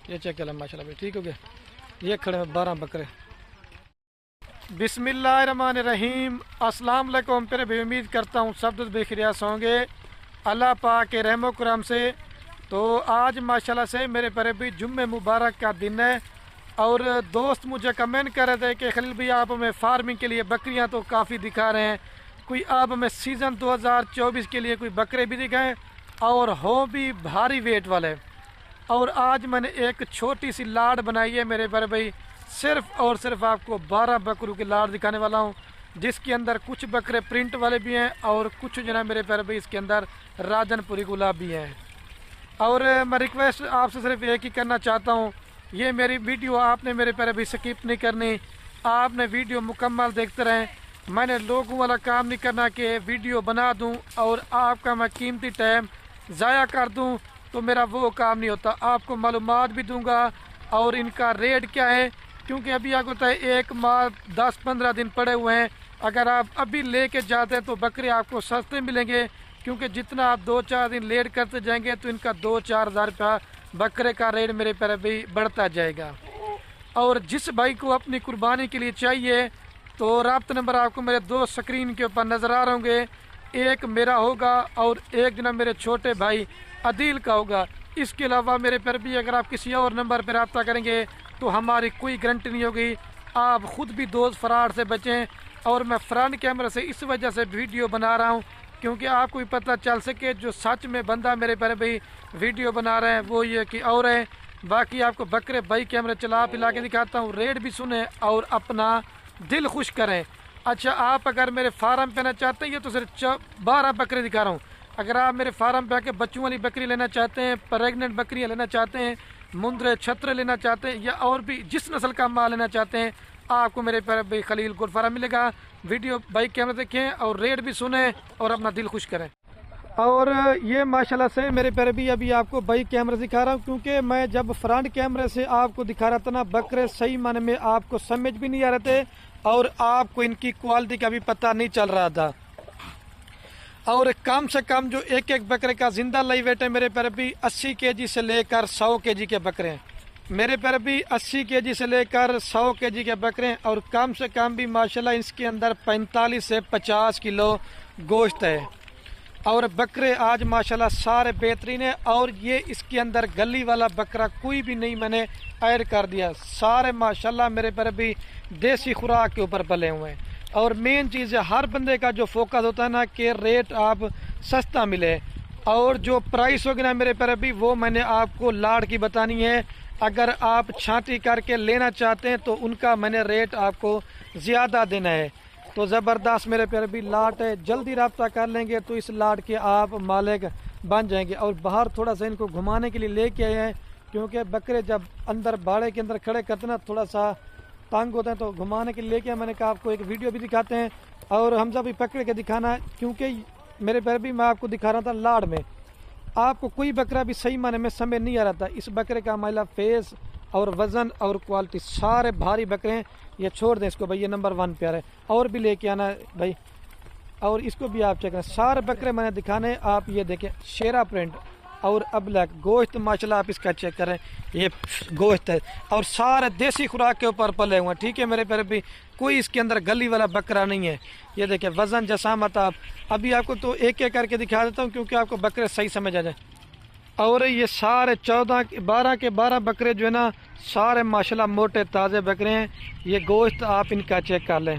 یہ چیک کر لیں ماشاءاللہ بھائی، ٹھیک ہو گیا. یہ کھڑے ہیں 12 بکرے. بسم اللہ الرحمن الرحیم. السلام علیکم پیارے بھائی، امید کرتا ہوں سب دوست بخیریت ہوں گے اللہ پاک کے رحم و کرم سے. تو آج ماشاءاللہ سے میرے پیارے بھائی جمعہ مبارک کا دن ہے، اور دوست مجھے کمنٹ کر رہے تھے کہ خلیل بھائی آپ ہمیں فارمنگ کے لیے بکریاں تو کافی دکھا رہے ہیں، کوئی آپ ہمیں سیزن 2024 کے لیے کوئی بکرے بھی دکھائیں اور ہو بھی بھاری ویٹ والے. اور آج میں نے ایک چھوٹی سی لاڈ بنائی ہے میرے پیارے بھائی، صرف اور صرف آپ کو 12 بکروں کی لاڈ دکھانے والا ہوں، جس کے اندر کچھ بکرے پرنٹ والے بھی ہیں اور کچھ جناب میرے پیارے بھائی اس کے اندر راجن پوری گلاب بھی ہیں. اور میں ریکویسٹ آپ سے صرف ایک ہی کرنا چاہتا ہوں، یہ میری ویڈیو آپ نے میرے پیارے بھائی سکپ نہیں کرنی، آپ نے ویڈیو مکمل دیکھتے رہیں. میں نے لوگوں والا کام نہیں کرنا کہ ویڈیو بنا دوں اور آپ کا میں قیمتی ٹائم ضائع کر دوں، تو میرا وہ کام نہیں ہوتا. آپ کو معلومات بھی دوں گا اور ان کا ریٹ کیا ہے، کیونکہ ابھی آپ کو پتہ ہے 1 ماہ 10-15 دن پڑے ہوئے ہیں. اگر آپ ابھی لے کے جاتے ہیں تو بکرے آپ کو سستے ملیں گے، کیونکہ جتنا آپ 2-4 دن لیٹ کرتے جائیں گے تو ان کا 2-4 ہزار روپیہ بکرے کا ریٹ میرے پیارے بھائی بڑھتا جائے گا. اور جس بھائی کو اپنی قربانی کے لیے چاہیے تو رابطہ نمبر آپ کو میرے 2 سکرین کے اوپر نظر آ رہے ہوں گے، ایک میرا ہوگا اور ایک جناب میرے چھوٹے بھائی عدیل کا ہوگا. اس کے علاوہ میرے پیارے بھائی اگر آپ کسی اور نمبر پہ رابطہ کریں گے تو ہماری کوئی گارنٹی نہیں ہوگی. آپ خود بھی دوست فراڈ سے بچیں. اور میں فرنٹ کیمرے سے اس وجہ سے ویڈیو بنا رہا ہوں کیونکہ آپ کو بھی پتہ چل سکے جو سچ میں بندہ میرے پیارے بھائی ویڈیو بنا رہے ہیں وہ یہ کہ اور ہے. باقی آپ کو بکرے بھائی کیمرے چلا پلا کے دکھاتا ہوں، ریٹ بھی سنیں اور اپنا دل خوش کریں. اچھا، آپ اگر میرے فارم پہ آنا چاہتے ہیں، یہ تو صرف 12 بکرے دکھا رہا ہوں. اگر آپ میرے فارم پہ آ کے بچوں والی بکری لینا چاہتے ہیں، پریگننٹ بکریاں لینا چاہتے ہیں، مندرے چھترے لینا چاہتے ہیں، یا اور بھی جس نسل کا مال لینا چاہتے ہیں، آپ کو میرے پیارے بھائی خلیل گوٹ فارم ملے گا. ویڈیو بائک کیمرے دیکھیں اور ریٹ بھی سنیں اور اپنا دل خوش کریں. اور یہ ماشاءاللہ سے میرے پیارے بھی ابھی آپ کو بائک کیمرے دکھا رہا ہوں، کیونکہ میں جب فرنٹ کیمرے سے آپ کو دکھا رہا تھا نا، بکرے صحیح معنی میں آپ کو سمجھ بھی نہیں آ رہے تھے اور آپ کو ان کی کوالٹی کا بھی پتہ نہیں چل رہا تھا. اور کم سے کم جو ایک بکرے کا زندہ لائی ویٹ ہے میرے پیارے بھی 80 kg سے لے کر 100 kg کے بکرے ہیں. میرے پیارے بھی 80 kg سے لے کر 100 kg کے بکرے ہیں، اور کم سے کم بھی ماشاءاللہ اس کے اندر 45 سے 50 کلو گوشت ہے. اور بکرے آج ماشاءاللہ سارے بہترین ہیں، اور یہ اس کے اندر گلی والا بکرا کوئی بھی نہیں میں نے ایڈ کر دیا، سارے ماشاءاللہ میرے پیارے بھی دیسی خوراک کے اوپر پلے ہوئے ہیں. اور مین چیز ہے ہر بندے کا جو فوکس ہوتا ہے نا کہ ریٹ آپ سستا ملے، اور جو پرائس ہوگی نا میرے پیارے بھی وہ میں نے آپ کو لاڈ کی بتانی ہے. اگر آپ چھانٹی کر کے لینا چاہتے ہیں تو ان کا میں نے ریٹ آپ کو زیادہ دینا ہے. تو زبردست میرے پیارے بھی لاٹ ہے، جلدی رابطہ کر لیں گے تو اس لاٹ کے آپ مالک بن جائیں گے. اور باہر تھوڑا سا ان کو گھمانے کے لیے لے کے آئے ہیں، کیونکہ بکرے جب اندر باڑے کے اندر کھڑے کرتے نا تھوڑا سا تنگ ہوتے ہیں، تو گھمانے کے لیے لے کے میں نے کہا آپ کو ایک ویڈیو بھی دکھاتے ہیں اور حمزہ بھی پکڑ کے دکھانا ہے. کیونکہ میرے پیارے بھی میں آپ کو دکھا رہا تھا لاڑ میں آپ کو کوئی بکرا بھی صحیح معنی میں سمجھ نہیں آ رہا تھا. اس بکرے کا مائلہ فیس اور وزن اور کوالٹی سارے بھاری بکرے ہیں. یہ چھوڑ دیں اس کو بھائی، یہ نمبر 1 پیار ہے، اور بھی لے کے آنا ہے بھائی. اور اس کو بھی آپ چیک کریں، سارے بکرے میں نے دکھانے. آپ یہ دیکھیں شیرا پرنٹ اور ابلک گوشت ماشاءاللہ آپ اس کا چیک کریں، یہ گوشت ہے اور سارے دیسی خوراک کے اوپر پلے ہوئے ہیں. ٹھیک ہے میرے پیارے بھی، کوئی اس کے اندر گلی والا بکرا نہیں ہے. یہ دیکھیں وزن جسامت، آپ ابھی آپ کو تو ایک کر کے دکھا دیتا ہوں کیونکہ آپ کو بکرے صحیح سمجھ آ جائیں. اور یہ سارے 12 کے 12 بکرے جو ہے نا سارے ماشاءاللہ موٹے تازے بکرے ہیں. یہ گوشت آپ ان کا چیک کر لیں،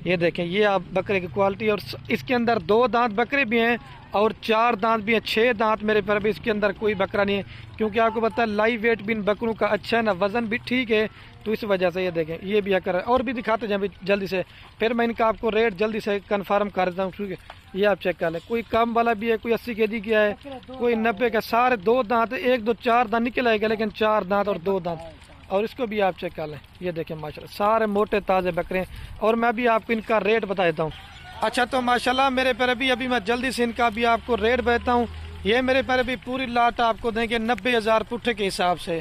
یہ دیکھیں یہ آپ بکرے کی کوالٹی. اور اس کے اندر 2 دانت بکرے بھی ہیں اور 4 دانت بھی ہیں، 6 دانت میرے پر بھی اس کے اندر کوئی بکرا نہیں ہے. کیونکہ آپ کو پتہ ہے لائی ویٹ بھی ان بکروں کا اچھا ہے نا، وزن بھی ٹھیک ہے، تو اس وجہ سے یہ دیکھیں یہ بھی اکر ہے. اور بھی دکھاتے جائیں جلدی سے، پھر میں ان کا آپ کو ریٹ جلدی سے کنفرم کر دیتا ہوں. کیونکہ یہ آپ چیک کر لیں، کوئی کم والا بھی ہے، کوئی 80 kg کیا ہے، کوئی 90 کا. سارے 2 دانت، 1 2 4 دانت نکل آئے گا، لیکن 4 دانت اور 2 دانت. اور اس کو بھی آپ چیک کر لیں، یہ دیکھیں ماشاءاللہ سارے موٹے تازے بکرے ہیں. اور میں بھی آپ کو ان کا ریٹ بتا دیتا ہوں. اچھا تو ماشاءاللہ میرے پیارے بھی ابھی میں جلدی سے ان کا بھی آپ کو ریٹ بتاتا ہوں. یہ میرے پیارے بھی پوری لاٹ آپ کو دیں گے 90,000 پٹھے کے حساب سے.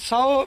100